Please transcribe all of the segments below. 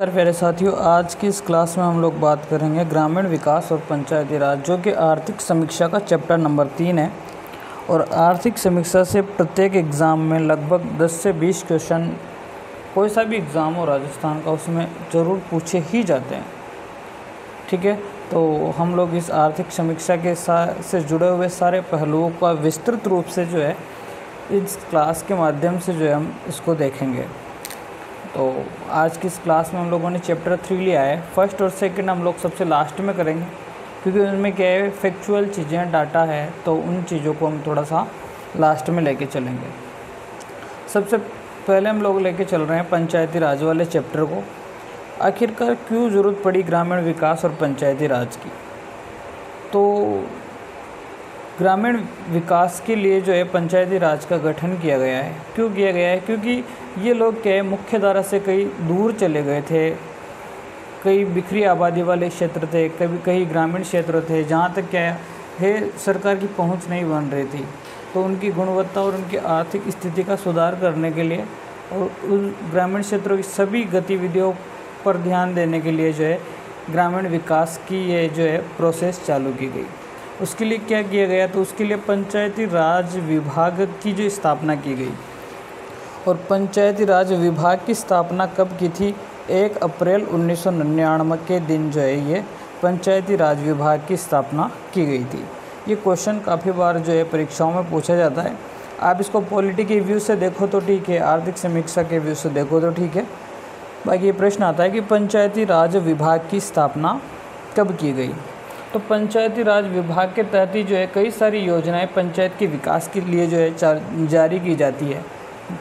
Sir मेरे साथियों, आज की इस क्लास में हम लोग बात करेंगे ग्रामीण विकास और पंचायती राज, जो कि आर्थिक समीक्षा का चैप्टर नंबर 3 है। और आर्थिक समीक्षा से प्रत्येक एग्ज़ाम में लगभग 10 से 20 क्वेश्चन, कोई सा भी एग्ज़ाम हो राजस्थान का, उसमें ज़रूर पूछे ही जाते हैं। ठीक है, तो हम लोग इस आर्थिक समीक्षा के से जुड़े हुए सारे पहलुओं का विस्तृत रूप से जो है इस क्लास के माध्यम से जो है हम इसको देखेंगे। तो आज की इस क्लास में हम लोगों ने चैप्टर 3 लिया है। फर्स्ट और सेकंड हम लोग सबसे लास्ट में करेंगे, क्योंकि उनमें क्या है, फैक्चुअल चीज़ें, डाटा है, तो उन चीज़ों को हम थोड़ा सा लास्ट में लेके चलेंगे। सबसे पहले हम लोग लेके चल रहे हैं पंचायती राज वाले चैप्टर को। आखिरकार क्यों ज़रूरत पड़ी ग्रामीण विकास और पंचायती राज की? तो ग्रामीण विकास के लिए जो है पंचायती राज का गठन किया गया है। क्यों किया गया है? क्योंकि ये लोग क्या है, मुख्य धारा से कई दूर चले गए थे, कई बिखरी आबादी वाले क्षेत्र थे, कई ग्रामीण क्षेत्र थे, जहाँ तक क्या है सरकार की पहुँच नहीं बन रही थी। तो उनकी गुणवत्ता और उनकी आर्थिक स्थिति का सुधार करने के लिए और उस ग्रामीण क्षेत्रों की सभी गतिविधियों पर ध्यान देने के लिए जो है ग्रामीण विकास की ये जो है प्रोसेस चालू की गई। उसके लिए क्या किया गया? तो उसके लिए पंचायती राज विभाग की जो स्थापना की गई। और पंचायती राज विभाग की स्थापना कब की थी? 1 अप्रैल 1999 के दिन जो है ये पंचायती राज विभाग की स्थापना की गई थी। ये क्वेश्चन काफ़ी बार जो है परीक्षाओं में पूछा जाता है। आप इसको पॉलिटी के व्यू से देखो तो ठीक है, आर्थिक समीक्षा के व्यू से देखो तो ठीक है। बाकी ये प्रश्न आता है कि पंचायती राज विभाग की स्थापना कब की गई? तो पंचायती राज विभाग के तहत ही जो है कई सारी योजनाएं पंचायत के विकास के लिए जो है जारी की जाती है,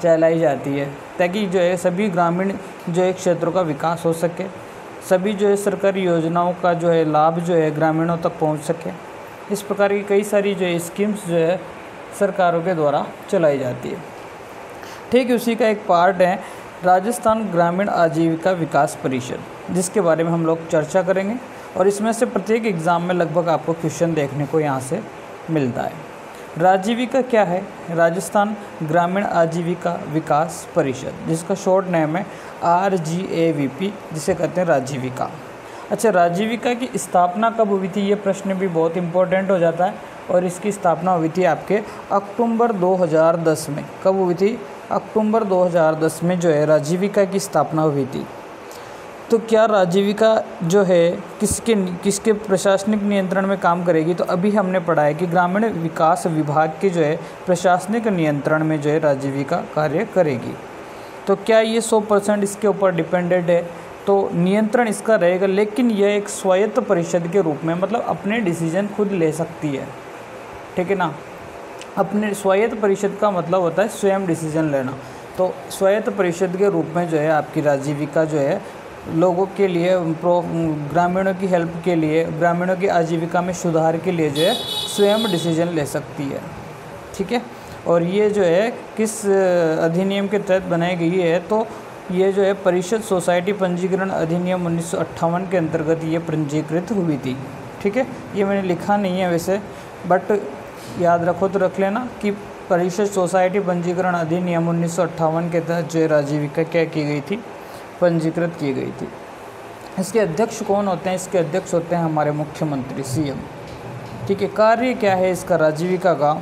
चलाई जाती है, ताकि जो है सभी ग्रामीण जो है क्षेत्रों का विकास हो सके, सभी जो है सरकारी योजनाओं का जो है लाभ जो है ग्रामीणों तक पहुंच सके। इस प्रकार की कई सारी जो है स्कीम्स जो है सरकारों के द्वारा चलाई जाती है। ठीक उसी का एक पार्ट है राजस्थान ग्रामीण आजीविका विकास परिषद, जिसके बारे में हम लोग चर्चा करेंगे। और इसमें से प्रत्येक एग्ज़ाम में लगभग आपको क्वेश्चन देखने को यहाँ से मिलता है। राजीविका क्या है? राजस्थान ग्रामीण आजीविका विकास परिषद, जिसका शॉर्ट नेम है RGAVP, जिसे कहते हैं राजीविका। अच्छा, राजीविका की स्थापना कब हुई थी? ये प्रश्न भी बहुत इंपॉर्टेंट हो जाता है। और इसकी स्थापना हुई थी आपके अक्टूबर 2010 में। कब हुई थी? अक्टूबर 2010 में जो है राजीविका की स्थापना हुई थी। तो क्या राजीविका जो है किसके प्रशासनिक नियंत्रण में काम करेगी? तो अभी हमने पढ़ा है कि ग्रामीण विकास विभाग के जो है प्रशासनिक नियंत्रण में जो है राजीविका कार्य करेगी। तो क्या ये 100% इसके ऊपर डिपेंडेंट है? तो नियंत्रण इसका रहेगा, लेकिन यह एक स्वायत्त परिषद के रूप में, मतलब अपने डिसीजन खुद ले सकती है। ठीक है ना? अपने स्वायत्त परिषद का मतलब होता है स्वयं डिसीजन लेना। तो स्वायत्त परिषद के रूप में जो है आपकी राजीविका जो है लोगों के लिए, ग्रामीणों की हेल्प के लिए, ग्रामीणों की आजीविका में सुधार के लिए जो है स्वयं डिसीजन ले सकती है। ठीक है, और ये जो है किस अधिनियम के तहत बनाई गई है? तो ये जो है परिषद सोसाइटी पंजीकरण अधिनियम 1958 के अंतर्गत ये पंजीकृत हुई थी। ठीक है, ये मैंने लिखा नहीं है वैसे, बट याद रखो तो रख लेना कि परिषद सोसाइटी पंजीकरण अधिनियम 1958 के तहत जो है राजीविका क्या की गई थी? पंजीकृत की गई थी। इसके अध्यक्ष कौन होते हैं? इसके अध्यक्ष होते हैं हमारे मुख्यमंत्री, CM। ठीक है, कार्य क्या है इसका राजीविका का?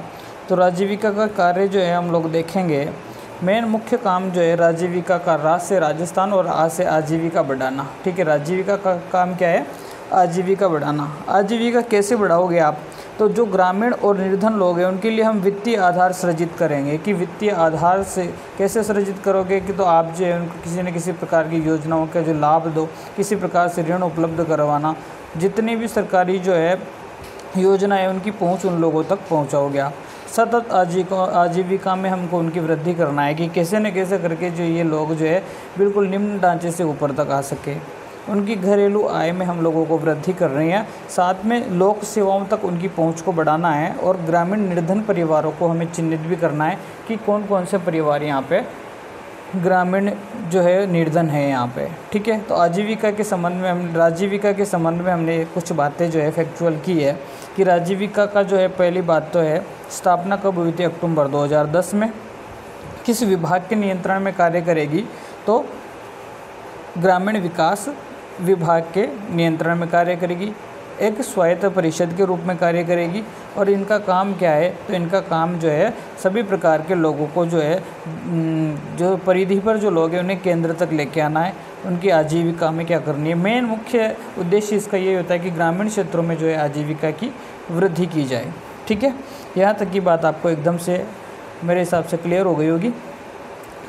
तो राजीविका का कार्य जो है हम लोग देखेंगे। मेन मुख्य काम जो है राजीविका का रा से राजस्थान और आ से आजीविका बढ़ाना। ठीक है, राजीविका का काम क्या है? आजीविका बढ़ाना। आजीविका कैसे बढ़ाओगे आप? तो जो ग्रामीण और निर्धन लोग हैं उनके लिए हम वित्तीय आधार सृजित करेंगे। कि वित्तीय आधार से कैसे सृजित करोगे? कि तो आप जो है उनको किसी न किसी प्रकार की योजनाओं का जो लाभ दो, किसी प्रकार से ऋण उपलब्ध करवाना, जितनी भी सरकारी जो है योजना है उनकी पहुंच उन लोगों तक पहुंचाओगे आप। सतत आजीविका में हमको उनकी वृद्धि करना है कि कैसे न कैसे करके जो ये लोग जो है बिल्कुल निम्न ढांचे से ऊपर तक आ सके। उनकी घरेलू आय में हम लोगों को वृद्धि कर रही है, साथ में लोक सेवाओं तक उनकी पहुंच को बढ़ाना है। और ग्रामीण निर्धन परिवारों को हमें चिन्हित भी करना है कि कौन कौन से परिवार यहाँ पे ग्रामीण जो है निर्धन है यहाँ पे। ठीक है, तो राजीविका के संबंध में हमने कुछ बातें जो है फैक्चुअल की है कि राजीविका का जो है पहली बात तो है स्थापना कब हुई थी? अक्टूबर 2010 में। किस विभाग के नियंत्रण में कार्य करेगी? तो ग्रामीण विकास विभाग के नियंत्रण में कार्य करेगी, एक स्वायत्त परिषद के रूप में कार्य करेगी। और इनका काम क्या है, तो इनका काम जो है सभी प्रकार के लोगों को जो है जो परिधि पर जो लोग हैं उन्हें केंद्र तक लेके आना है, उनकी आजीविका में क्या करनी है। मेन मुख्य उद्देश्य इसका ये होता है कि ग्रामीण क्षेत्रों में जो है आजीविका की वृद्धि की जाए। ठीक है, यहाँ तक की बात आपको एकदम से मेरे हिसाब से क्लियर हो गई होगी।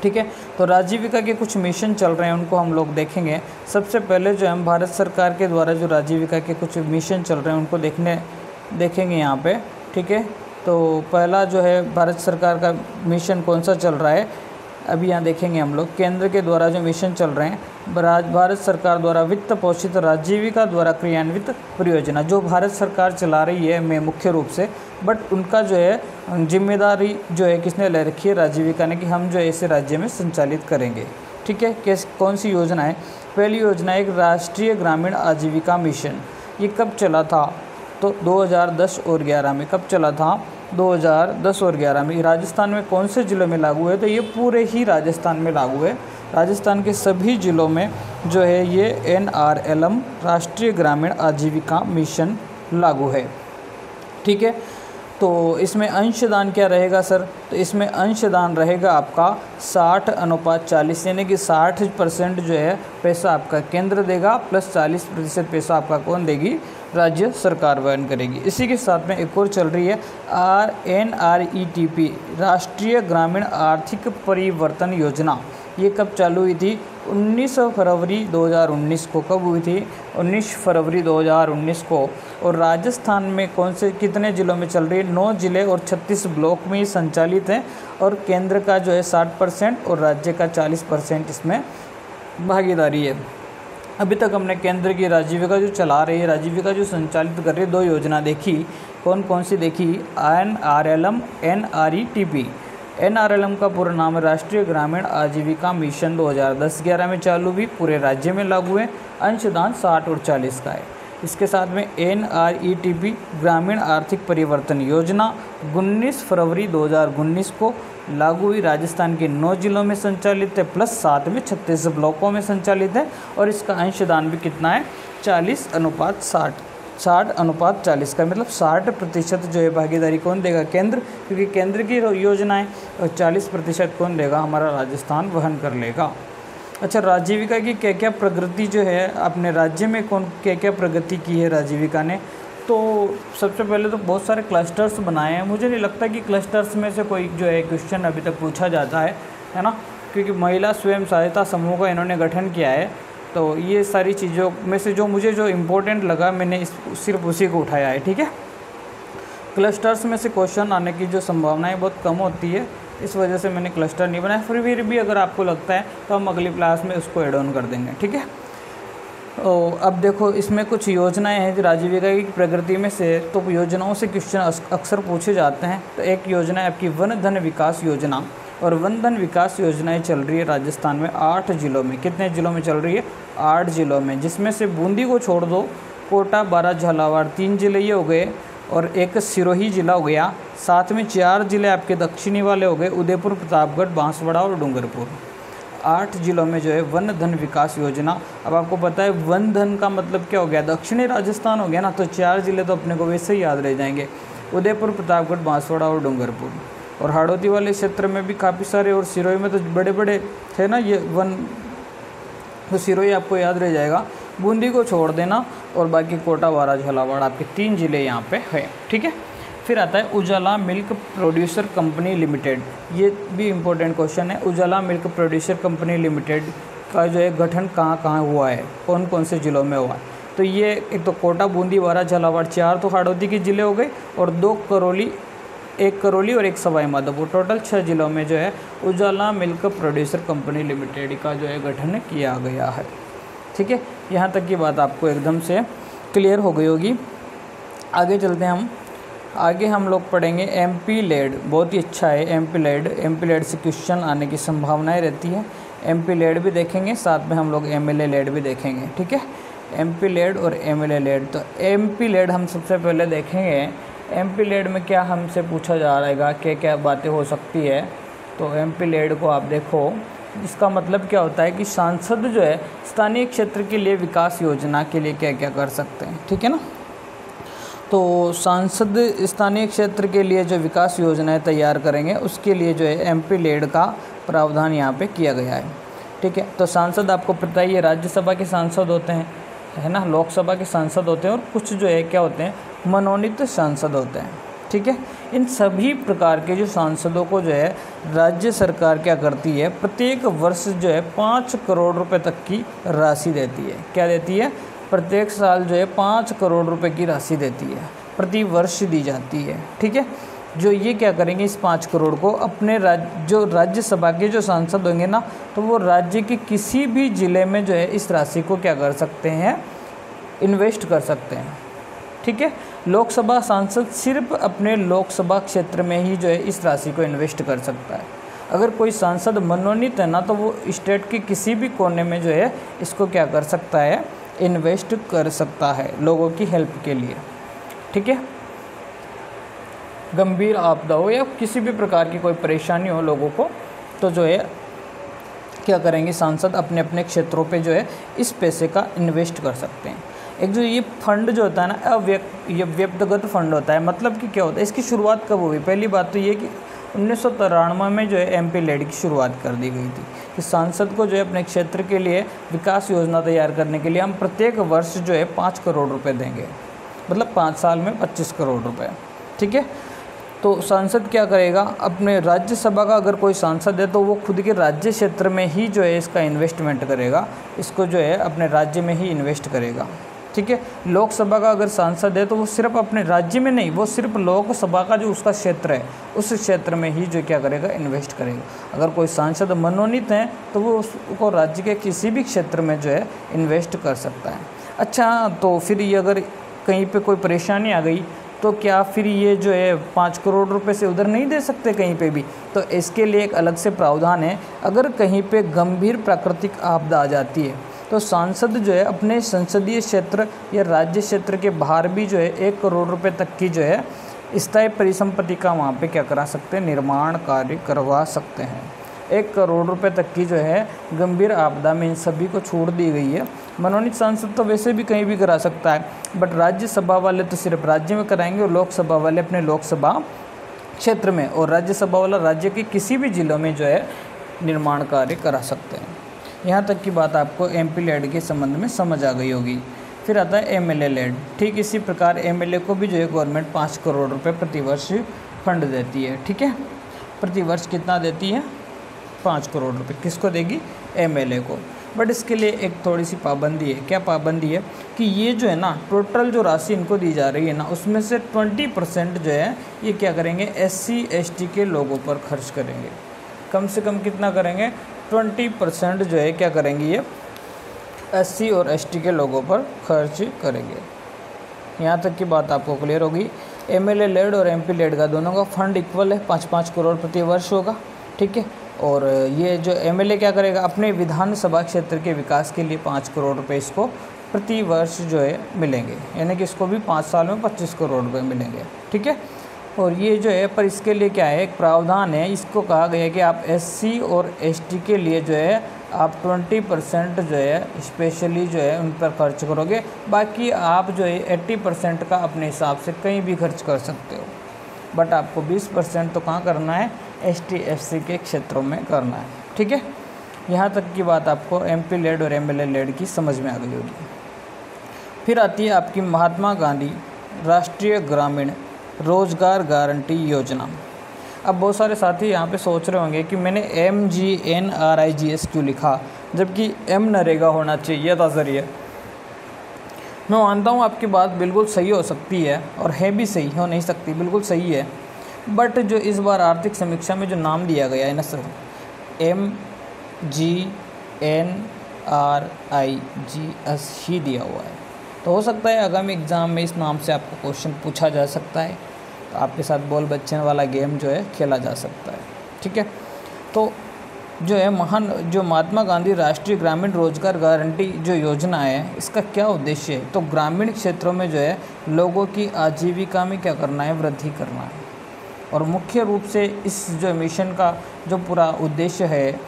ठीक है, तो आजीविका के कुछ मिशन चल रहे हैं उनको हम लोग देखेंगे। सबसे पहले जो हम भारत सरकार के द्वारा जो आजीविका के कुछ मिशन चल रहे हैं उनको देखेंगे यहाँ पे। ठीक है, तो पहला जो है भारत सरकार का मिशन कौन सा चल रहा है अभी यहाँ देखेंगे हम लोग। केंद्र के द्वारा जो मिशन चल रहे हैं, भारत सरकार द्वारा वित्त पोषित आजीविका द्वारा क्रियान्वित परियोजना, जो भारत सरकार चला रही है मैं मुख्य रूप से, बट उनका जो है जिम्मेदारी जो है किसने ले रखी है, आजीविका ने, कि हम जो है इसे राज्य में संचालित करेंगे। ठीक है, कौन सी योजना है? पहली योजना एक राष्ट्रीय ग्रामीण आजीविका मिशन। ये कब चला था? तो 2010 और 11 में। कब चला था? 2010 और 11 में। राजस्थान में कौन से ज़िलों में लागू है? तो ये पूरे ही राजस्थान में लागू है। राजस्थान के सभी ज़िलों में जो है ये NRLM राष्ट्रीय ग्रामीण आजीविका मिशन लागू है। ठीक है, तो इसमें अंशदान क्या रहेगा सर? तो इसमें अंशदान रहेगा आपका 60:40, यानी कि 60% जो है पैसा आपका केंद्र देगा प्लस 40% पैसा आपका कौन देगी? राज्य सरकार वहन करेगी। इसी के साथ में एक और चल रही है NRETP राष्ट्रीय ग्रामीण आर्थिक परिवर्तन योजना। ये कब चालू हुई थी? 19 फरवरी 2019 को। कब हुई थी? 19 फरवरी 2019 को। और राजस्थान में कौन से कितने ज़िलों में चल रही है? 9 ज़िले और 36 ब्लॉक में ही संचालित है। और केंद्र का जो है 60% और राज्य का 40% इसमें भागीदारी है। अभी तक हमने केंद्र की आजीविका जो चला रही है, आजीविका जो संचालित कर रही है, 2 योजना देखी। कौन कौन सी देखी? NRLM, NRETP। NRLM का पूरा नाम है राष्ट्रीय ग्रामीण आजीविका मिशन। 2010-11 में चालू हुई, पूरे राज्य में लागू है। अंशदान 60 और 40 का है। इसके साथ में NRETP ग्रामीण आर्थिक परिवर्तन योजना 19 फरवरी 2019 को लागू हुई। राजस्थान के 9 जिलों में संचालित है प्लस साथ में 36 ब्लॉकों में संचालित है। और इसका अंशदान भी कितना है? 40:60, 60:40 का, मतलब 60% जो है भागीदारी कौन देगा? केंद्र, क्योंकि केंद्र की योजना है। और 40% कौन देगा? हमारा राजस्थान वहन कर लेगा। अच्छा, आजीविका की क्या क्या प्रगति जो है अपने राज्य में क्या क्या प्रगति की है आजीविका ने? तो सबसे पहले तो बहुत सारे क्लस्टर्स बनाए हैं। मुझे नहीं लगता कि क्लस्टर्स में से कोई जो है क्वेश्चन अभी तक पूछा जाता है ना, क्योंकि महिला स्वयं सहायता समूह का इन्होंने गठन किया है। तो ये सारी चीज़ों में से जो मुझे जो इम्पोर्टेंट लगा मैंने सिर्फ उसी को उठाया है। ठीक है, क्लस्टर्स में से क्वेश्चन आने की जो संभावनाएं बहुत कम होती है, इस वजह से मैंने क्लस्टर नहीं बनाया। फिर भी अगर आपको लगता है तो हम अगली क्लास में उसको ऐड ऑन कर देंगे। ठीक है, तो अब देखो इसमें कुछ योजनाएं हैं जो आजीविका की प्रगति में से, तो योजनाओं से क्वेश्चन अक्सर पूछे जाते हैं। तो एक योजना है आपकी वन धन विकास योजना। और वन धन विकास योजनाएं चल रही है राजस्थान में 8 जिलों में। कितने जिलों में चल रही है? 8 जिलों में, जिसमें से बूंदी को छोड़ दो, कोटा, बारां, झालावाड़ 3 जिले ये हो गए, और एक सिरोही जिला हो गया। साथ में 4 जिले आपके दक्षिणी वाले हो गए, उदयपुर, प्रतापगढ़, बांसवाड़ा और डूंगरपुर। 8 जिलों में जो है वन धन विकास योजना। अब आपको पता है वन धन का मतलब क्या हो गया? दक्षिणी राजस्थान हो गया ना, तो 4 जिले तो अपने को वैसे ही याद रह जाएंगे, उदयपुर, प्रतापगढ़, बांसवाड़ा और डूंगरपुर। और हाड़ौती वाले क्षेत्र में भी काफ़ी सारे, और सिरोही में तो बड़े बड़े थे ना ये वन, तो सिरोही आपको याद रह जाएगा। बूंदी को छोड़ देना और बाकी कोटा, बारां, झालावाड़ आपके 3 जिले यहाँ पे है। ठीक है, फिर आता है उजाला मिल्क प्रोड्यूसर कंपनी लिमिटेड। ये भी इम्पोर्टेंट क्वेश्चन है। उजाला मिल्क प्रोड्यूसर कंपनी लिमिटेड का जो है गठन कहाँ कहाँ हुआ है, कौन कौन से ज़िलों में हुआ है? तो ये एक तो कोटा, बूंदी, बारां, झालावाड़ 4 तो हाड़ौती के ज़िले हो गए, और 2 करौली, 1 करौली और 1 सवाई माधोपुर, टोटल 6 जिलों में जो है उजाला मिल्क प्रोड्यूसर कंपनी लिमिटेड का जो है गठन किया गया है। ठीक है, यहाँ तक की बात आपको एकदम से क्लियर हो गई होगी। आगे चलते हैं आगे हम लोग पढ़ेंगे MP लेड। बहुत ही अच्छा है MP लेड से क्वेश्चन आने की संभावनाएं रहती है। MP लेड भी देखेंगे, साथ में हम लोग MLA लेड भी देखेंगे। ठीक है, MP लेड और MLA लेड। तो MP लेड हम सबसे पहले देखेंगे। MP लेड में क्या हमसे पूछा जा रहेगा, क्या क्या बातें हो सकती है। तो MP लेड को आप देखो, इसका मतलब क्या होता है कि सांसद जो है स्थानीय क्षेत्र के लिए विकास योजना के लिए क्या क्या कर सकते हैं, ठीक है ना। तो सांसद स्थानीय क्षेत्र के लिए जो विकास योजनाएं तैयार करेंगे उसके लिए जो है एमपी लेड का प्रावधान यहाँ पे किया गया है, ठीक है। तो सांसद आपको पता ही है राज्यसभा के सांसद होते हैं, है ना, लोकसभा के सांसद होते हैं और कुछ जो है क्या होते हैं मनोनीत सांसद होते हैं, ठीक है। इन सभी प्रकार के जो सांसदों को जो है राज्य सरकार क्या करती है, प्रत्येक वर्ष जो है 5 करोड़ रुपए तक की राशि देती है। क्या देती है? प्रत्येक साल जो है 5 करोड़ रुपए की राशि देती है, प्रति वर्ष दी जाती है, ठीक है। जो ये क्या करेंगे, इस 5 करोड़ को अपने जो राज्यसभा के जो सांसद होंगे ना, तो वो राज्य के किसी भी ज़िले में जो है इस राशि को क्या कर सकते हैं, इन्वेस्ट कर सकते हैं, ठीक है। लोकसभा सांसद सिर्फ अपने लोकसभा क्षेत्र में ही जो है इस राशि को इन्वेस्ट कर सकता है। अगर कोई सांसद मनोनीत है ना, तो वो स्टेट के किसी भी कोने में जो है इसको क्या कर सकता है, इन्वेस्ट कर सकता है लोगों की हेल्प के लिए, ठीक है। गंभीर आपदा हो या किसी भी प्रकार की कोई परेशानी हो लोगों को, तो जो है क्या करेंगे, सांसद अपने अपने क्षेत्रों पे जो है इस पैसे का इन्वेस्ट कर सकते हैं। एक जो ये फंड जो होता है ना, व्यक्तिगत फंड होता है। मतलब कि क्या होता है, इसकी शुरुआत कब हुई? पहली बात तो ये कि 1993 में जो है एमपी लेड की शुरुआत कर दी गई थी कि सांसद को जो है अपने क्षेत्र के लिए विकास योजना तैयार करने के लिए हम प्रत्येक वर्ष जो है 5 करोड़ रुपए देंगे, मतलब 5 साल में 25 करोड़ रुपए, ठीक है। तो सांसद क्या करेगा, अपने राज्यसभा का अगर कोई सांसद है तो वो खुद के राज्य क्षेत्र में ही जो है इसका इन्वेस्टमेंट करेगा, इसको जो है अपने राज्य में ही इन्वेस्ट करेगा, ठीक है। लोकसभा का अगर सांसद है तो वो सिर्फ अपने राज्य में नहीं, वो सिर्फ लोकसभा का जो उसका क्षेत्र है उस क्षेत्र में ही जो क्या करेगा, इन्वेस्ट करेगा। अगर कोई सांसद मनोनीत है तो वो उसको राज्य के किसी भी क्षेत्र में जो है इन्वेस्ट कर सकता है। अच्छा, तो फिर ये अगर कहीं पे कोई परेशानी आ गई तो क्या फिर ये जो है 5 करोड़ रुपए से उधर नहीं दे सकते कहीं पे भी? तो इसके लिए एक अलग से प्रावधान है। अगर कहीं पे गंभीर प्राकृतिक आपदा आ जाती है तो सांसद जो है अपने संसदीय क्षेत्र या राज्य क्षेत्र के बाहर भी जो है 1 करोड़ रुपए तक की जो है स्थायी परिसंपत्ति का वहाँ पे क्या करा सकते हैं, निर्माण कार्य करवा सकते हैं। 1 करोड़ रुपए तक की जो है गंभीर आपदा में इन सभी को छूट दी गई है। मनोनीत सांसद तो वैसे भी कहीं भी करा सकता है, बट राज्यसभा वाले तो सिर्फ राज्य में कराएंगे और लोकसभा वाले अपने लोकसभा क्षेत्र में, और राज्यसभा वाला राज्य के किसी भी जिलों में जो है निर्माण कार्य करा सकते हैं। यहाँ तक की बात आपको एमपी लेड के संबंध में समझ आ गई होगी। फिर आता है एमएलए लेड। ठीक इसी प्रकार एमएलए को भी जो है गवर्नमेंट 5 करोड़ रुपए प्रतिवर्ष फंड देती है, ठीक है। प्रतिवर्ष कितना देती है? 5 करोड़ रुपए। किसको देगी? एमएलए को। बट इसके लिए एक थोड़ी सी पाबंदी है। क्या पाबंदी है? कि ये जो है ना टोटल जो राशि इनको दी जा रही है ना, उसमें से 20% जो है ये क्या करेंगे, SC ST के लोगों पर खर्च करेंगे। कम से कम कितना करेंगे? 20% जो है क्या करेंगे, ये SC और ST के लोगों पर खर्च करेंगे। यहाँ तक की बात आपको क्लियर होगी। एमएलए लेड और एमपी लेड का दोनों का फंड इक्वल है, 5-5 करोड़ प्रति वर्ष होगा, ठीक है। और ये जो एमएलए क्या करेगा, अपने विधानसभा क्षेत्र के विकास के लिए 5 करोड़ रुपए इसको प्रति वर्ष जो है मिलेंगे, यानी कि इसको भी 5 साल में 25 करोड़ रुपए मिलेंगे, ठीक है। और ये जो है पर इसके लिए क्या है, एक प्रावधान है। इसको कहा गया है कि आप SC और ST के लिए जो है आप 20% जो है स्पेशली जो है उन पर खर्च करोगे, बाकी आप जो है 80% का अपने हिसाब से कहीं भी खर्च कर सकते हो। बट आपको 20% तो कहाँ करना है, ST SC के क्षेत्रों में करना है, ठीक है। यहाँ तक की बात आपको एमपी लेड और एमएलए लेड की समझ में आ गई होगी। फिर आती है आपकी महात्मा गांधी राष्ट्रीय ग्रामीण रोजगार गारंटी योजना। अब बहुत सारे साथी यहाँ पे सोच रहे होंगे कि मैंने MGNRIGS क्यों लिखा, जबकि M नरेगा होना चाहिए था सर। ये मैं मानता हूँ आपकी बात बिल्कुल सही हो सकती है और है भी सही, हो नहीं सकती, बिल्कुल सही है। बट जो इस बार आर्थिक समीक्षा में जो नाम दिया गया है ना सर, MGNRIGS ही दिया हुआ है, तो हो सकता है आगामी एग्ज़ाम में इस नाम से आपको क्वेश्चन पूछा जा सकता है। तो आपके साथ बॉल बच्चन वाला गेम जो है खेला जा सकता है, ठीक है। तो जो है जो महात्मा गांधी राष्ट्रीय ग्रामीण रोजगार गारंटी जो योजना है, इसका क्या उद्देश्य है? तो ग्रामीण क्षेत्रों में जो है लोगों की आजीविका में क्या करना है, वृद्धि करना है। और मुख्य रूप से इस जो मिशन का जो पूरा उद्देश्य है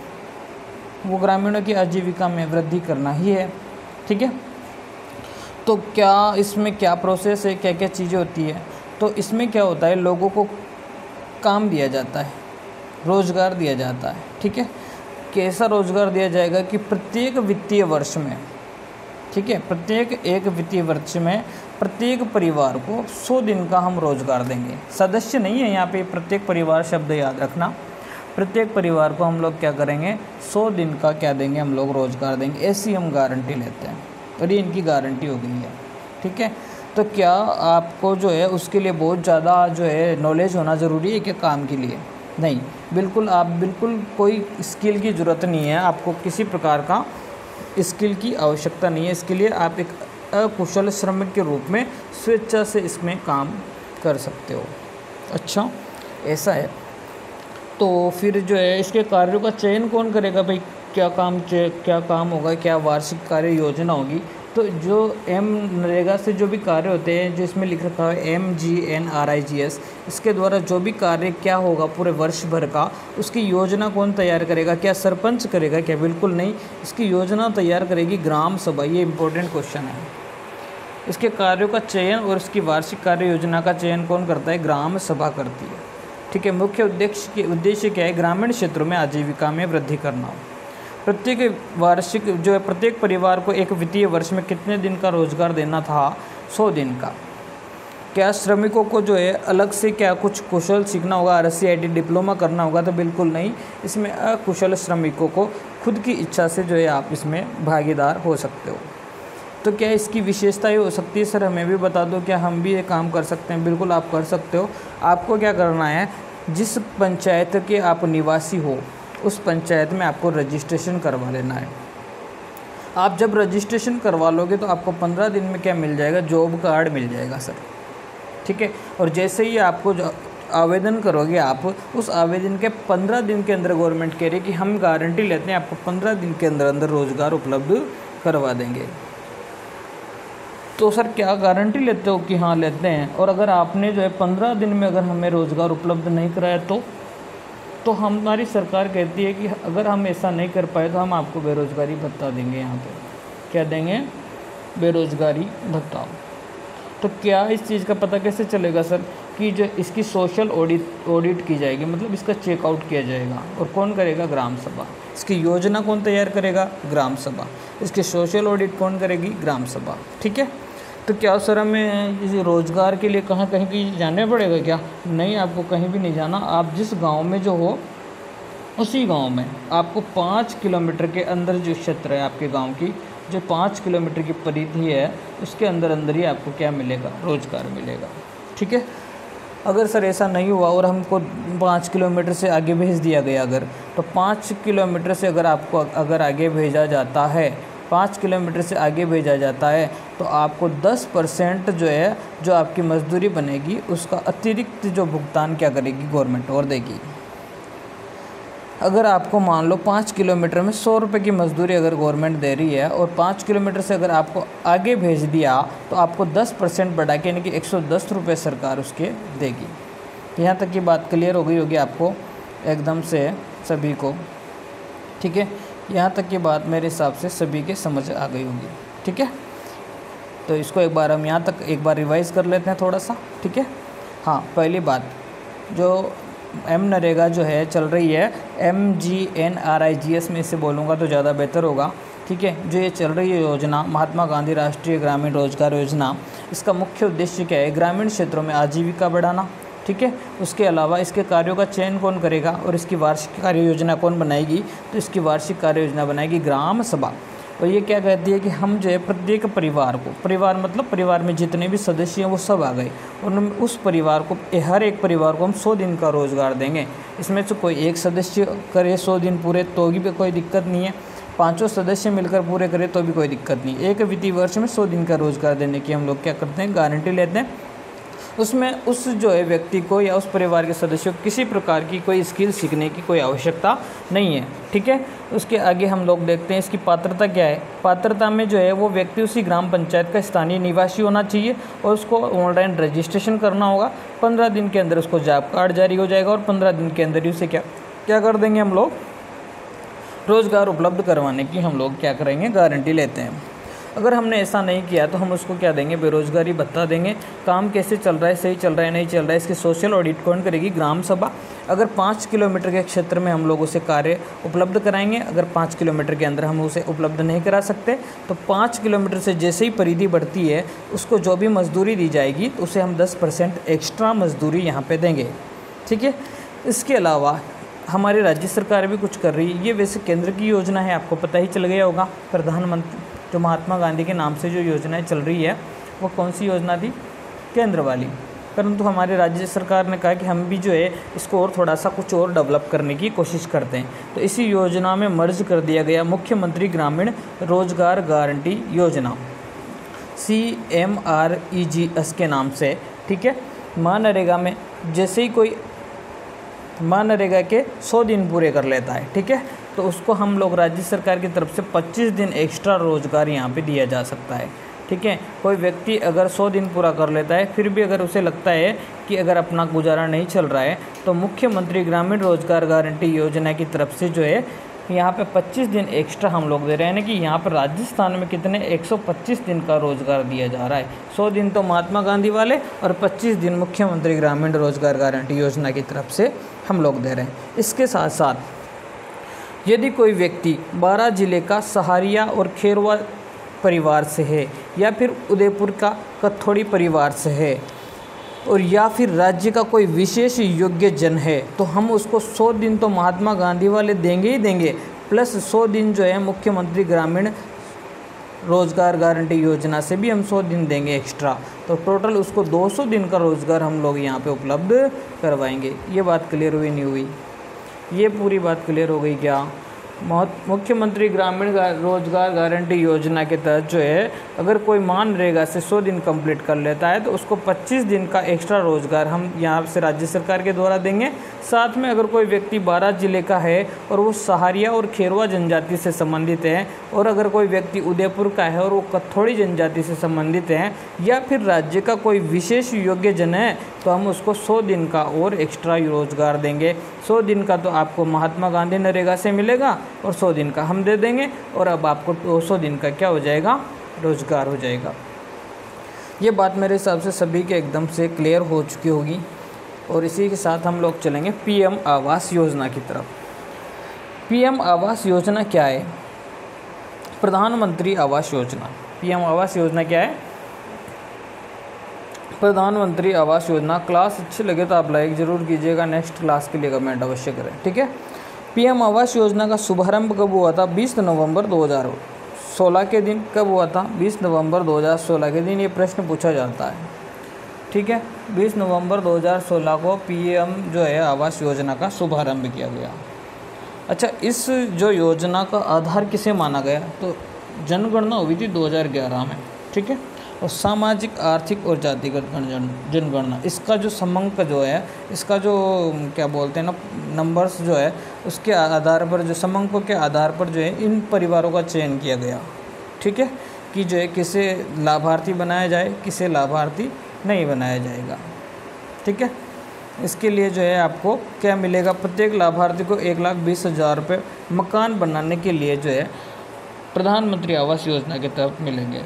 वो ग्रामीणों की आजीविका में वृद्धि करना ही है। ठीक है, तो क्या इसमें क्या प्रोसेस है, क्या क्या चीज़ें होती है। तो इसमें क्या होता है, लोगों को काम दिया जाता है, रोज़गार दिया जाता है। ठीक है, कैसा रोज़गार दिया जाएगा कि प्रत्येक वित्तीय वर्ष में, ठीक है, प्रत्येक एक वित्तीय वर्ष में प्रत्येक परिवार को 100 दिन का हम रोज़गार देंगे। सदस्य नहीं है यहाँ पे, प्रत्येक परिवार शब्द याद रखना। प्रत्येक परिवार को हम लोग क्या करेंगे, 100 दिन का क्या देंगे, हम लोग रोज़गार देंगे। ऐसी हम गारंटी लेते हैं और ये इनकी गारंटी हो गई है। ठीक है, तो क्या आपको जो है उसके लिए बहुत ज़्यादा जो है नॉलेज होना ज़रूरी है क्या काम के लिए? नहीं, बिल्कुल आप बिल्कुल कोई स्किल की ज़रूरत नहीं है, आपको किसी प्रकार का स्किल की आवश्यकता नहीं है। इसके लिए आप एक अकुशल श्रमिक के रूप में स्वेच्छा से इसमें काम कर सकते हो। अच्छा, ऐसा है। तो फिर जो है इसके कार्यों का चयन कौन करेगा भाई, क्या काम होगा, क्या वार्षिक कार्य योजना होगी। तो जो मनरेगा से जो भी कार्य होते हैं, जो इसमें लिख रखा है MGNRIGS, इसके द्वारा जो भी कार्य क्या होगा पूरे वर्ष भर का, उसकी योजना कौन तैयार करेगा? क्या सरपंच करेगा क्या? बिल्कुल नहीं, इसकी योजना तैयार करेगी ग्राम सभा। ये इंपॉर्टेंट क्वेश्चन है। इसके कार्यों का चयन और इसकी वार्षिक कार्य योजना का चयन कौन करता है? ग्राम सभा करती है। ठीक है, मुख्य उद्देश्य क्या है? ग्रामीण क्षेत्रों में आजीविका में वृद्धि करना। प्रत्येक वार्षिक जो है प्रत्येक परिवार को एक वित्तीय वर्ष में कितने दिन का रोजगार देना था? 100 दिन का। क्या श्रमिकों को जो है अलग से क्या कुछ कुशल सीखना होगा, RSC IT डिप्लोमा करना होगा? तो बिल्कुल नहीं, इसमें अकुशल श्रमिकों को खुद की इच्छा से जो है आप इसमें भागीदार हो सकते हो। तो क्या इसकी विशेषताएं हो सकती है? सर हमें भी बता दो, क्या हम भी ये काम कर सकते हैं? बिल्कुल आप कर सकते हो। आपको क्या करना है, जिस पंचायत के आप निवासी हो उस पंचायत में आपको रजिस्ट्रेशन करवा लेना है। आप जब रजिस्ट्रेशन करवा लोगे तो आपको 15 दिन में क्या मिल जाएगा? जॉब कार्ड मिल जाएगा सर। ठीक है, और जैसे ही आपको आवेदन करोगे आप, उस आवेदन के 15 दिन के अंदर गवर्नमेंट कह रही है कि हम गारंटी लेते हैं आपको 15 दिन के अंदर अंदर रोज़गार उपलब्ध करवा देंगे। तो सर क्या गारंटी लेते हो कि हाँ लेते हैं? और अगर आपने जो है 15 दिन में अगर हमें रोज़गार उपलब्ध नहीं कराया तो हमारी सरकार कहती है कि अगर हम ऐसा नहीं कर पाए तो हम आपको बेरोज़गारी भत्ता देंगे। यहाँ पे क्या देंगे? बेरोज़गारी भत्ता। तो क्या इस चीज़ का पता कैसे चलेगा सर कि जो इसकी सोशल ऑडिट की जाएगी, मतलब इसका चेकआउट किया जाएगा, और कौन करेगा? ग्राम सभा। इसकी योजना कौन तैयार करेगा? ग्राम सभा। इसकी सोशल ऑडिट कौन करेगी? ग्राम सभा। ठीक है, तो क्या सर हमें इस रोज़गार के लिए कहीं भी जाने पड़ेगा क्या? नहीं, आपको कहीं भी नहीं जाना। आप जिस गांव में जो हो उसी गांव में आपको 5 किलोमीटर के अंदर जो क्षेत्र है आपके गांव की, जो 5 किलोमीटर की परिधि है, उसके अंदर अंदर ही आपको क्या मिलेगा? रोज़गार मिलेगा। ठीक है, अगर सर ऐसा नहीं हुआ और हमको 5 किलोमीटर से आगे भेज दिया गया अगर, तो 5 किलोमीटर से अगर आगे भेजा जाता है, 5 किलोमीटर से आगे भेजा जाता है, तो आपको 10% जो है जो आपकी मजदूरी बनेगी उसका अतिरिक्त जो भुगतान क्या करेगी? गवर्नमेंट और देगी। अगर आपको मान लो 5 किलोमीटर में 100 रुपये की मजदूरी अगर गवर्नमेंट दे रही है और 5 किलोमीटर से अगर आपको आगे भेज दिया तो आपको 10% बढ़ा के यानी कि 110 रुपये सरकार उसके देगी। यहाँ तक की बात क्लियर हो गई होगी आपको एकदम से सभी को। ठीक है, यहाँ तक की बात मेरे हिसाब से सभी के समझ आ गई होगी। ठीक है, तो इसको एक बार हम यहाँ तक एक बार रिवाइज़ कर लेते हैं थोड़ा सा। ठीक है, हाँ, पहली बात जो मनरेगा जो है चल रही है, MGNRIGS में इसे बोलूँगा तो ज़्यादा बेहतर होगा। ठीक है, जो ये चल रही है योजना, महात्मा गांधी राष्ट्रीय ग्रामीण रोजगार योजना, इसका मुख्य उद्देश्य क्या है? ग्रामीण क्षेत्रों में आजीविका बढ़ाना। ठीक है, उसके अलावा इसके कार्यों का चयन कौन करेगा और इसकी वार्षिक कार्य योजना कौन बनाएगी? तो इसकी वार्षिक कार्य योजना बनाएगी ग्राम सभा। और ये क्या कहती है कि हम जो है प्रत्येक परिवार को, परिवार मतलब परिवार में जितने भी सदस्य हैं वो सब आ गए, और उस परिवार को, हर एक परिवार को हम 100 दिन का रोज़गार देंगे। इसमें से कोई एक सदस्य करे 100 दिन पूरे तो भी कोई दिक्कत नहीं है, 5 सदस्य मिलकर पूरे करें तो भी कोई दिक्कत नहीं। एक वित्तीय वर्ष में 100 दिन का रोज़गार देने की हम लोग क्या करते हैं? गारंटी लेते हैं। उसमें उस जो है व्यक्ति को या उस परिवार के सदस्य को किसी प्रकार की कोई स्किल सीखने की कोई आवश्यकता नहीं है। ठीक है, उसके आगे हम लोग देखते हैं इसकी पात्रता क्या है। पात्रता में जो है वो व्यक्ति उसी ग्राम पंचायत का स्थानीय निवासी होना चाहिए और उसको ऑनलाइन रजिस्ट्रेशन करना होगा। 15 दिन के अंदर उसको जॉब कार्ड जारी हो जाएगा और 15 दिन के अंदर ही उसे क्या कर देंगे हम लोग? रोज़गार उपलब्ध करवाने की हम लोग क्या करेंगे, गारंटी लेते हैं। अगर हमने ऐसा नहीं किया तो हम उसको क्या देंगे, बेरोज़गारी भत्ता देंगे। काम कैसे चल रहा है, सही चल रहा है नहीं चल रहा है, इसकी सोशल ऑडिट कौन करेगी, ग्राम सभा। अगर 5 किलोमीटर के क्षेत्र में हम लोग उसे कार्य उपलब्ध कराएंगे, अगर 5 किलोमीटर के अंदर हम उसे उपलब्ध नहीं करा सकते तो 5 किलोमीटर से जैसे ही परिधि बढ़ती है उसको जो भी मजदूरी दी जाएगी तो उसे हम 10% एक्स्ट्रा मजदूरी यहाँ पे देंगे। ठीक है। इसके अलावा हमारी राज्य सरकार भी कुछ कर रही है। ये वैसे केंद्र की योजना है, आपको पता ही चल गया होगा। प्रधानमंत्री जो महात्मा गांधी के नाम से जो योजनाएं चल रही है वो कौन सी योजना थी, केंद्र वाली। परंतु हमारे राज्य सरकार ने कहा कि हम भी जो है इसको और थोड़ा सा कुछ और डेवलप करने की कोशिश करते हैं। तो इसी योजना में मर्ज कर दिया गया मुख्यमंत्री ग्रामीण रोजगार गारंटी योजना, CMREGS के नाम से। ठीक है। मनरेगा में जैसे ही कोई मनरेगा के 100 दिन पूरे कर लेता है, ठीक है, तो उसको हम लोग राज्य सरकार की तरफ से 25 दिन एक्स्ट्रा रोजगार यहाँ पे दिया जा सकता है। ठीक है। कोई व्यक्ति अगर 100 दिन पूरा कर लेता है फिर भी अगर उसे लगता है कि अगर अपना गुजारा नहीं चल रहा है तो मुख्यमंत्री ग्रामीण रोजगार गारंटी योजना की तरफ से जो है यहाँ पे 25 दिन एक्स्ट्रा हम लोग दे रहे हैं। कि यहाँ पर राजस्थान में कितने 125 दिन का रोजगार दिया जा रहा है। 100 दिन तो महात्मा गांधी वाले और 25 दिन मुख्यमंत्री ग्रामीण रोजगार गारंटी योजना की तरफ से हम लोग दे रहे हैं। इसके साथ साथ यदि कोई व्यक्ति 12 जिले का सहारिया और खेरवा परिवार से है या फिर उदयपुर का कथोड़ी परिवार से है और या फिर राज्य का कोई विशेष योग्य जन है तो हम उसको 100 दिन तो महात्मा गांधी वाले देंगे ही देंगे, प्लस 100 दिन जो है मुख्यमंत्री ग्रामीण रोजगार गारंटी योजना से भी हम 100 दिन देंगे एक्स्ट्रा। तो टोटल उसको 200 दिन का रोजगार हम लोग यहाँ पे उपलब्ध करवाएंगे। ये बात क्लियर हुई नहीं हुई? ये पूरी बात क्लियर हो गई क्या? मुख्यमंत्री ग्रामीण रोजगार गारंटी योजना के तहत जो है अगर कोई मनरेगा से 100 दिन कंप्लीट कर लेता है तो उसको 25 दिन का एक्स्ट्रा रोजगार हम यहाँ से राज्य सरकार के द्वारा देंगे। साथ में अगर कोई व्यक्ति 12 जिले का है और वो सहारिया और खेरवा जनजाति से संबंधित है और अगर कोई व्यक्ति उदयपुर का है और वो कथोड़ी जनजाति से संबंधित है या फिर राज्य का कोई विशेष योग्य जन है तो हम उसको 100 दिन का और एक्स्ट्रा रोजगार देंगे। 100 दिन का तो आपको महात्मा गांधी नरेगा से मिलेगा और 100 दिन का हम दे देंगे और अब आपको 200 दिन का क्या हो जाएगा, रोजगार हो जाएगा। ये बात मेरे हिसाब से सभी के एकदम से क्लियर हो चुकी होगी। और इसी के साथ हम लोग चलेंगे PM आवास योजना की तरफ। PM आवास योजना क्या है? प्रधानमंत्री आवास योजना। PM आवास योजना क्या है? प्रधानमंत्री आवास योजना। क्लास अच्छी लगे तो आप लाइक ज़रूर कीजिएगा, नेक्स्ट क्लास के लिए कमेंट अवश्य करें। ठीक है। PM आवास योजना का शुभारंभ कब हुआ था? 20 नवंबर 2016 के दिन। कब हुआ था? 20 नवंबर 2016 के दिन। ये प्रश्न पूछा जाता है। ठीक है। 20 नवंबर 2016 को PM जो है आवास योजना का शुभारंभ किया गया। अच्छा, इस जो योजना का आधार किसे माना गया? तो जनगणना हुई थी 2011 में। ठीक है। और सामाजिक, आर्थिक और जातिगत जनगणना, इसका जो समंक जो है, इसका जो क्या बोलते हैं ना, नंबर्स जो है उसके आधार पर, जो समंकों के आधार पर जो है इन परिवारों का चयन किया गया। ठीक है। कि जो है किसे लाभार्थी बनाया जाए, किसे लाभार्थी नहीं बनाया जाएगा। ठीक है। इसके लिए जो है आपको क्या मिलेगा? प्रत्येक लाभार्थी को 1,20,000 रुपये मकान बनाने के लिए जो है प्रधानमंत्री आवास योजना के तहत मिलेंगे।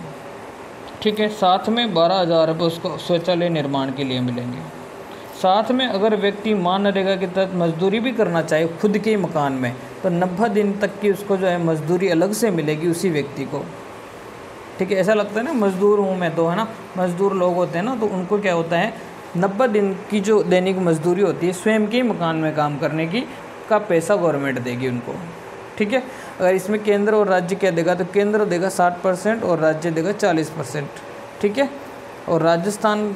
ठीक है। साथ में 12,000 रुपये उसको शौचालय निर्माण के लिए मिलेंगे। साथ में अगर व्यक्ति मनरेगा के तहत मजदूरी भी करना चाहे खुद के मकान में तो 90 दिन तक की उसको जो है मजदूरी अलग से मिलेगी उसी व्यक्ति को। ठीक है। ऐसा लगता है ना मजदूर हूँ मैं तो, है ना, मजदूर लोग होते हैं ना, तो उनको क्या होता है 90 दिन की जो दैनिक मजदूरी होती है स्वयं के मकान में काम करने की का पैसा गवर्नमेंट देगी उनको। ठीक है। अगर इसमें केंद्र और राज्य क्या देगा तो केंद्र देगा 60% और राज्य देगा 40%। ठीक है। और राजस्थान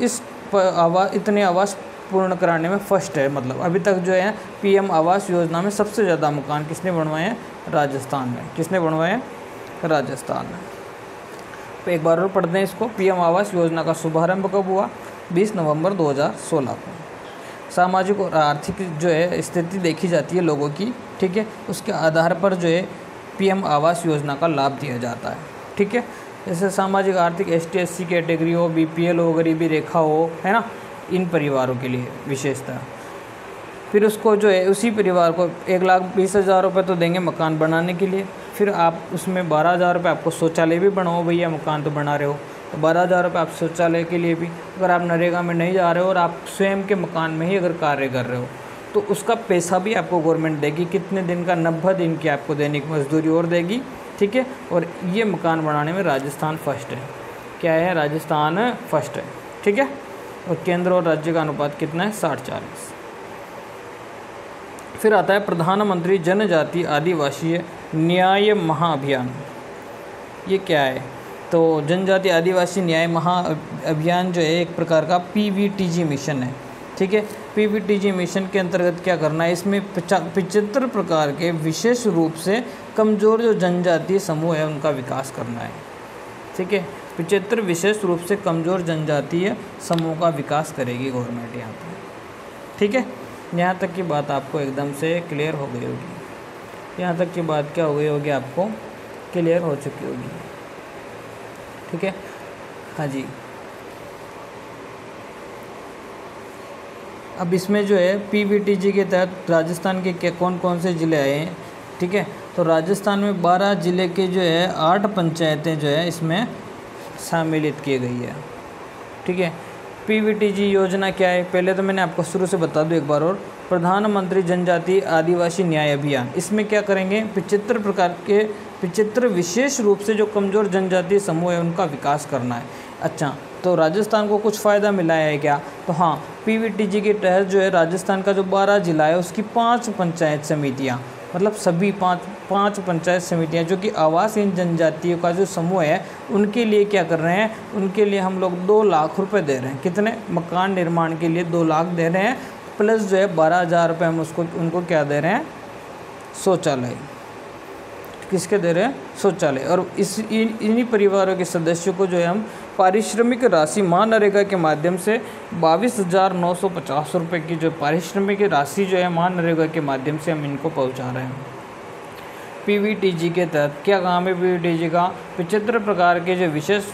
इस इतने आवास पूर्ण कराने में फर्स्ट है। मतलब अभी तक जो है PM आवास योजना में सबसे ज़्यादा मकान किसने बनवाए हैं? राजस्थान में। किसने बनवाए हैं? राजस्थान में। तो एक बार और पढ़ते हैं इसको। PM आवास योजना का शुभारंभ कब हुआ? 20 नवंबर 2016 को। सामाजिक और आर्थिक जो है स्थिति देखी जाती है लोगों की। ठीक है। उसके आधार पर जो है PM आवास योजना का लाभ दिया जाता है। ठीक है। जैसे सामाजिक आर्थिक ST SC कैटेगरी हो, BPL हो, गरीबी रेखा हो, है ना, इन परिवारों के लिए विशेषतः। फिर उसको जो है उसी परिवार को 1,20,000 रुपये तो देंगे मकान बनाने के लिए। फिर आप उसमें 12,000 रुपये आपको शौचालय भी बनाओ भैया, मकान तो बना रहे हो तो 12,000 रुपये आप शौचालय के लिए भी, अगर आप नरेगा में नहीं जा रहे हो और आप स्वयं के मकान में ही अगर कार्य कर रहे हो तो उसका पैसा भी आपको गवर्नमेंट देगी। कितने दिन का? 90 दिन की आपको दैनिक मजदूरी और देगी, ठीक है। और ये मकान बनाने में राजस्थान फर्स्ट है। क्या है? राजस्थान फर्स्ट है, ठीक है। और केंद्र और राज्य का अनुपात कितना है? 60-40। फिर आता है प्रधानमंत्री जनजाति आदिवासी न्याय महाअभियान। ये क्या है? तो जनजाति आदिवासी न्याय महाअभियान जो है एक प्रकार का PVTG मिशन है, ठीक है। PVTG मिशन के अंतर्गत क्या करना है? इसमें 75 प्रकार के विशेष रूप से कमज़ोर जो जनजातीय समूह है उनका विकास करना है, ठीक है। 75 विशेष रूप से कमज़ोर जनजातीय समूह का विकास करेगी गवर्नमेंट यहाँ पर, ठीक है। यहाँ तक की बात आपको एकदम से क्लियर हो गई होगी। यहाँ तक की बात क्या हो गई होगी? आपको क्लियर हो चुकी होगी, ठीक है। हाँ जी। अब इसमें जो है PVTG के तहत राजस्थान के कौन कौन से ज़िले आए हैं, ठीक है। तो राजस्थान में 12 ज़िले के जो है 8 पंचायतें जो है इसमें सम्मिलित की गई है, ठीक है। PVTG योजना क्या है? पहले तो मैंने आपको शुरू से बता दूं एक बार और। प्रधानमंत्री जनजाति आदिवासी न्याय अभियान, इसमें क्या करेंगे? 75 प्रकार के 75 विशेष रूप से जो कमज़ोर जनजातीय समूह है उनका विकास करना है। अच्छा, तो राजस्थान को कुछ फ़ायदा मिला है क्या? तो हाँ, PVTG के तहत जो है राजस्थान का जो 12 ज़िला है उसकी 5 पंचायत समितियाँ, मतलब सभी पाँच पंचायत समितियाँ जो कि आवासहीन जनजातियों का जो समूह है उनके लिए क्या कर रहे हैं? उनके लिए हम लोग 2 लाख रुपए दे रहे हैं। कितने? मकान निर्माण के लिए 2 लाख दे रहे हैं, प्लस जो है 12,000 रुपये हम उनको क्या दे रहे हैं? शौचालय। किसके दे रहे हैं? शौचालय। और इन्हीं परिवारों के सदस्यों को जो है हम पारिश्रमिक राशि मनरेगा के माध्यम से 22,950 रुपये की जो पारिश्रमिक राशि जो है मनरेगा के माध्यम से हम इनको पहुंचा रहे हैं। PVTG के तहत क्या काम है? PVTG का 75 प्रकार के जो विशेष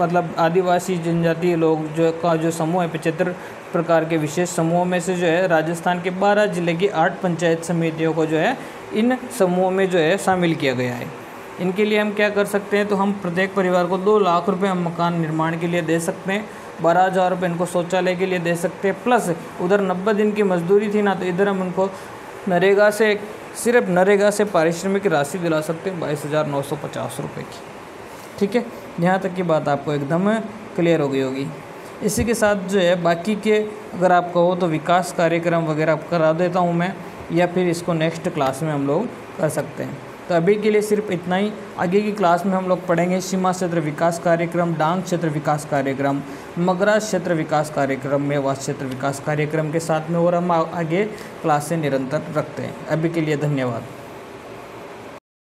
मतलब आदिवासी जनजातीय लोग जो समूह है, 75 प्रकार के विशेष समूहों में से जो है राजस्थान के 12 जिले की 8 पंचायत समितियों को जो है इन समूहों में जो है शामिल किया गया है। इनके लिए हम क्या कर सकते हैं? तो हम प्रत्येक परिवार को 2 लाख रुपए हम मकान निर्माण के लिए दे सकते हैं, 12,000 रुपये इनको शौचालय के लिए दे सकते हैं, प्लस उधर 90 दिन की मजदूरी थी ना, तो इधर हम उनको नरेगा से, सिर्फ नरेगा से पारिश्रमिक राशि दिला सकते हैं 22,950 रुपये की, ठीक है। यहाँ तक की बात आपको एकदम क्लियर हो गई होगी। इसी के साथ जो है बाकी के अगर आप कहो तो विकास कार्यक्रम वगैरह करा देता हूँ मैं, या फिर इसको नेक्स्ट क्लास में हम लोग कर सकते हैं। तो अभी के लिए सिर्फ इतना ही। आगे की क्लास में हम लोग पढ़ेंगे सीमा क्षेत्र विकास कार्यक्रम, डांग क्षेत्र विकास कार्यक्रम, मगरा क्षेत्र विकास कार्यक्रम, मेवात क्षेत्र विकास कार्यक्रम के साथ में, और हम आगे क्लास से निरंतर रखते हैं। अभी के लिए धन्यवाद।